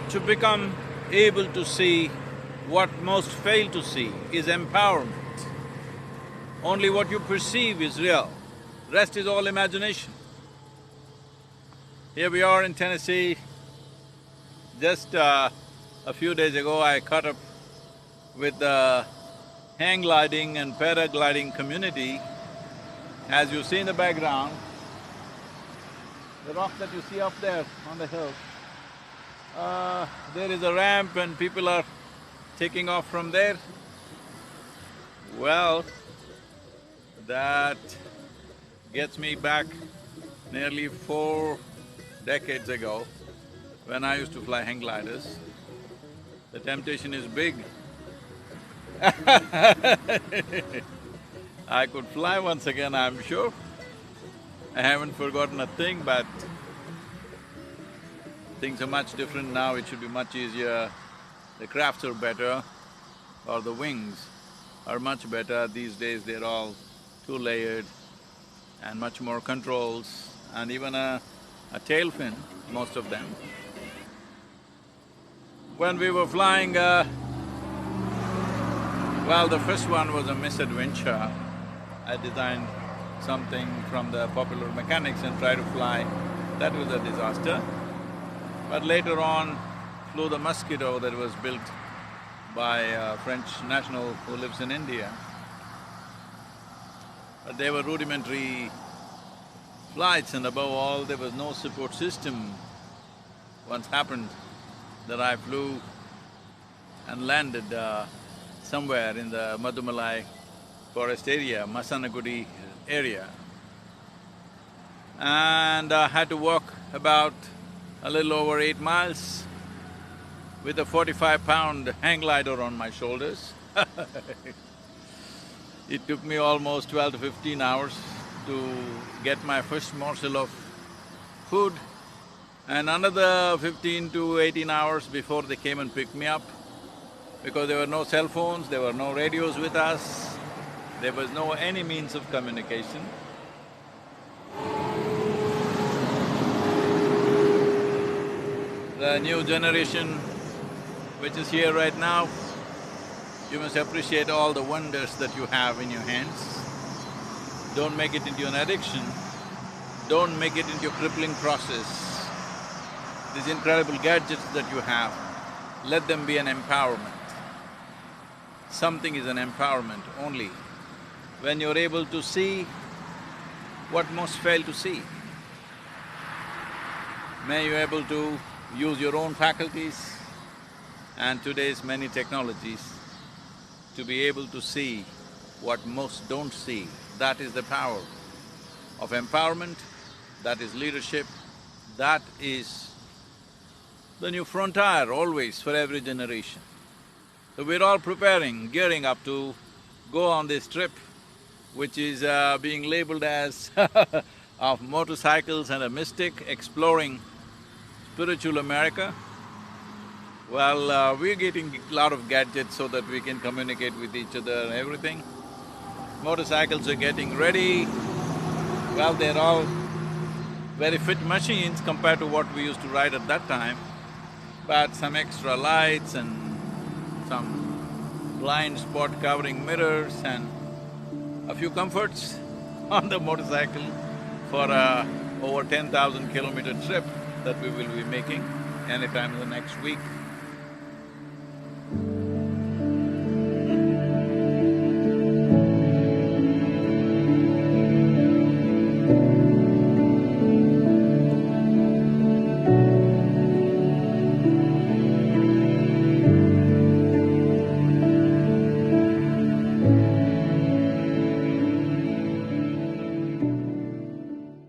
To become able to see what most fail to see is empowerment. Only what you perceive is real, rest is all imagination. Here we are in Tennessee. Just a few days ago I caught up with the hang gliding and paragliding community. As you see in the background, the rock that you see up there on the hill, there is a ramp and people are taking off from there. Well, that gets me back nearly 4 decades ago when I used to fly hang gliders. The temptation is big. I could fly once again, I'm sure. I haven't forgotten a thing, but things are much different now, it should be much easier. The crafts are better, or the wings are much better. These days they're all two-layered and much more controls, and even a tail fin, most of them. When we were flying, well, the first one was a misadventure. I designed something from the popular mechanics and tried to fly. That was a disaster. But later on, flew the Mosquito that was built by a French national who lives in India. But they were rudimentary flights, and above all, there was no support system. Once happened that I flew and landed somewhere in the Madumalai forest area, Masanagudi area. And I had to walk about a little over 8 miles with a 45-pound hang glider on my shoulders. It took me almost 12 to 15 hours to get my first morsel of food, and another 15 to 18 hours before they came and picked me up. Because there were no cell phones, there were no radios with us, there was no any means of communication. The new generation which is here right now, you must appreciate all the wonders that you have in your hands. Don't make it into an addiction, don't make it into a crippling process. These incredible gadgets that you have, let them be an empowerment. Something is an empowerment only when you're able to see what most fail to see. May you able to use your own faculties and today's many technologies to be able to see what most don't see. That is the power of empowerment, that is leadership, that is the new frontier always for every generation. So we're all preparing, gearing up to go on this trip, which is being labeled as of motorcycles and a mystic exploring spiritual America. Well, we're getting a lot of gadgets so that we can communicate with each other and everything. Motorcycles are getting ready. Well, they're all very fit machines compared to what we used to ride at that time, but some extra lights and some blind spot covering mirrors and a few comforts on the motorcycle for a over 10,000 kilometer trip that we will be making anytime in the next week.